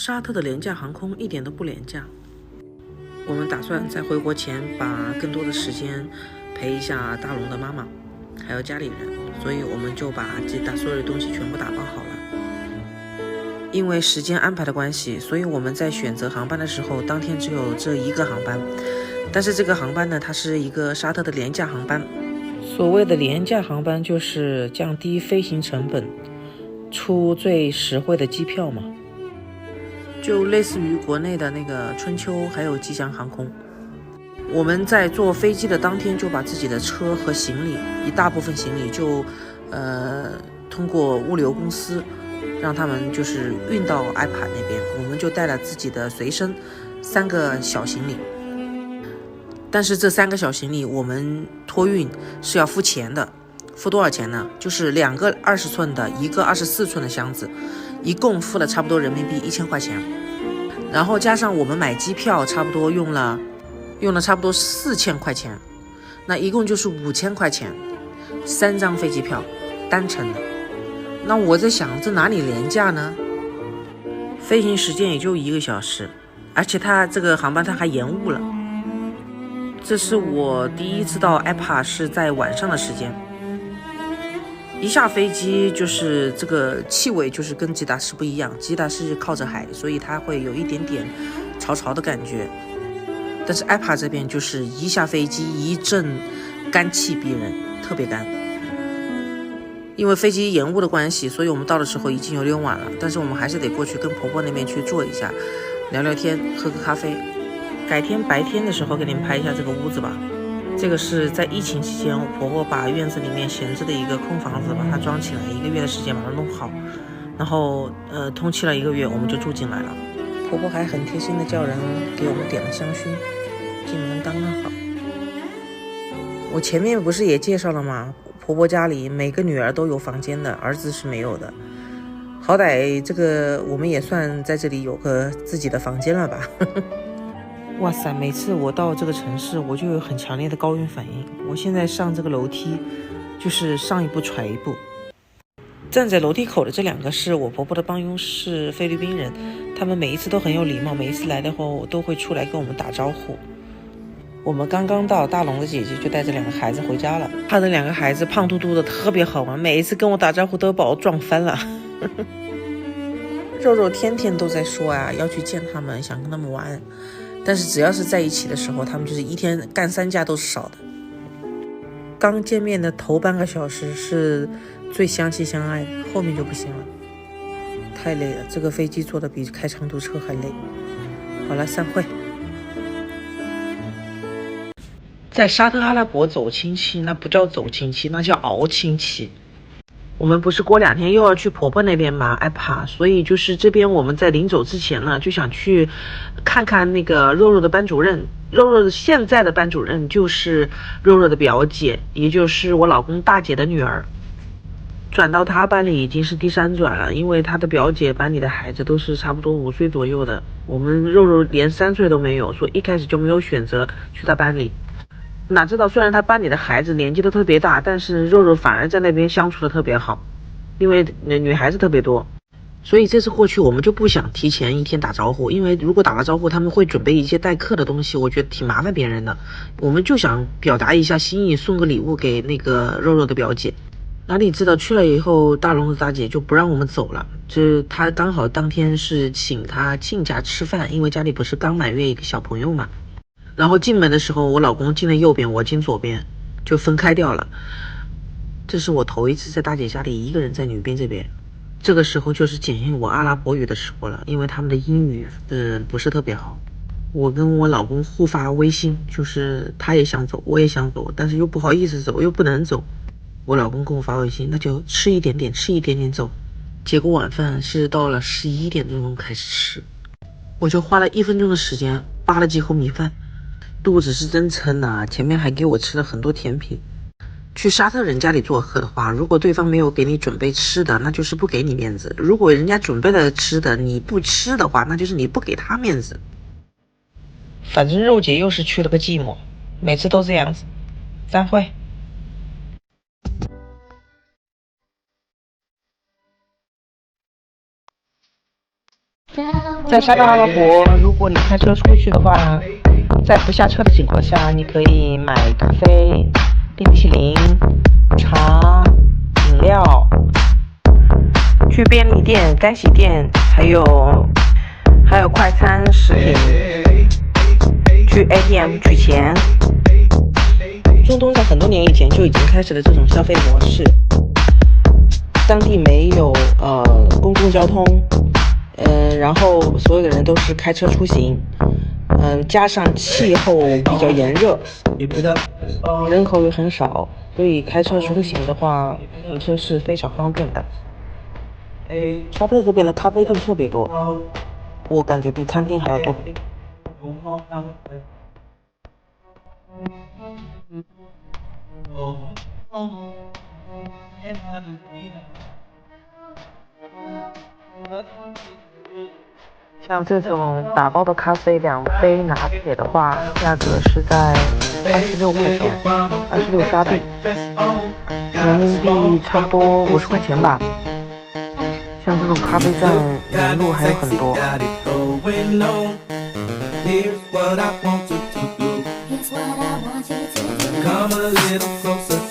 沙特的廉价航空一点都不廉价。我们打算在回国前把更多的时间陪一下大龙的妈妈，还有家里人，所以我们就把吉达所有的东西全部打包好了。因为时间安排的关系，所以我们在选择航班的时候，当天只有这一个航班。但是这个航班呢，它是一个沙特的廉价航班。所谓的廉价航班就是降低飞行成本，出最实惠的机票嘛，就类似于国内的那个春秋还有吉祥航空。我们在坐飞机的当天就把自己的车和行李，一大部分行李就通过物流公司让他们就是运到埃帕那边，我们就带了自己的随身3个小行李。但是这3个小行李我们托运是要付钱的，付多少钱呢？就是2个20寸的，1个24寸的箱子，一共付了差不多人民币1000块钱，然后加上我们买机票差不多用了差不多4000块钱，那一共就是5000块钱，3张飞机票单程的。那我在想，这哪里廉价呢？飞行时间也就1个小时，而且它这个航班它还延误了。这是我第一次到埃帕是在晚上的时间，一下飞机就是这个气味就是跟吉达是不一样，吉达是靠着海，所以它会有一点点潮潮的感觉。但是埃帕这边就是一下飞机一阵干气逼人，特别干。因为飞机延误的关系，所以我们到的时候已经有点晚了，但是我们还是得过去跟婆婆那边去坐一下，聊聊天，喝个咖啡。改天白天的时候给你们拍一下这个屋子吧。这个是在疫情期间，我婆婆把院子里面闲置的一个空房子把它装起来，1个月的时间把它弄好，然后通气了1个月，我们就住进来了。婆婆还很贴心的叫人给我们点了香薰，进门刚刚好。我前面不是也介绍了吗？婆婆家里每个女儿都有房间的，儿子是没有的。好歹这个我们也算在这里有个自己的房间了吧。哇塞，每次我到这个城市我就有很强烈的高原反应，我现在上这个楼梯就是上一步踹一步。站在楼梯口的这2个是我婆婆的帮佣，是菲律宾人，他们每一次都很有礼貌，每一次来的后都会出来跟我们打招呼。我们刚刚到，大龙的姐姐就带着2个孩子回家了，她的2个孩子胖嘟嘟的，特别好玩，每一次跟我打招呼都把我撞翻了。肉肉天天都在说啊，要去见他们，想跟他们玩，但是只要是在一起的时候，他们就是一天干3架都是少的。刚见面的头半个小时是最相亲相爱，后面就不行了，太累了，这个飞机坐的比开长途车还累。好了，散会。在沙特阿拉伯走亲戚，那不叫走亲戚，那叫熬亲戚。我们不是过2天又要去婆婆那边嘛，埃帕，所以就是这边我们在临走之前呢，就想去看看那个肉肉的班主任。肉肉的现在的班主任就是肉肉的表姐，也就是我老公大姐的女儿。转到她班里已经是第3转了，因为她的表姐班里的孩子都是差不多5岁左右的，我们肉肉连3岁都没有，所以一开始就没有选择去她班里。哪知道虽然他班里的孩子年纪都特别大，但是肉肉反而在那边相处的特别好，因为女孩子特别多，所以这次过去我们就不想提前1天打招呼，因为如果打了招呼他们会准备一些待客的东西，我觉得挺麻烦别人的，我们就想表达一下心意，送个礼物给那个肉肉的表姐。哪里知道去了以后，大龙的大姐就不让我们走了，这他刚好当天是请他亲家吃饭，因为家里不是刚满月一个小朋友嘛。然后进门的时候，我老公进了右边，我进左边，就分开掉了。这是我头一次在大姐家里一个人在女宾这边，这个时候就是检验我阿拉伯语的时候了，因为他们的英语不是特别好。我跟我老公互发微信，就是他也想走，我也想走，但是又不好意思走，又不能走。我老公跟我发微信，那就吃一点点，吃一点点走。结果晚饭是到了11点钟开始吃，我就花了1分钟的时间扒了几口米饭。肚子是真撑啊，前面还给我吃了很多甜品。去沙特人家里做客的话，如果对方没有给你准备吃的，那就是不给你面子；如果人家准备了吃的，你不吃的话，那就是你不给他面子。反正肉姐又是去了个寂寞，每次都这样子。散会。在沙特阿拉伯，如果你开车出去的话，在不下车的情况下，你可以买咖啡、冰淇淋、茶、饮料，去便利店、干洗店，还有快餐食品，去 ATM 取钱。中东在很多年以前就已经开始了这种消费模式，当地没有公共交通，然后所有的人都是开车出行，加上气候比较炎热，人口又很少，所以开车出行的话，开车是非常方便的。沙特这边的咖啡店特别多，我感觉比餐厅还要多。像这种打包的咖啡，2杯拿铁的话，价格是在26块钱，26沙币，人民币差不多50块钱吧。像这种咖啡站沿路还有很多。Here's what I want you to do. Come a little closer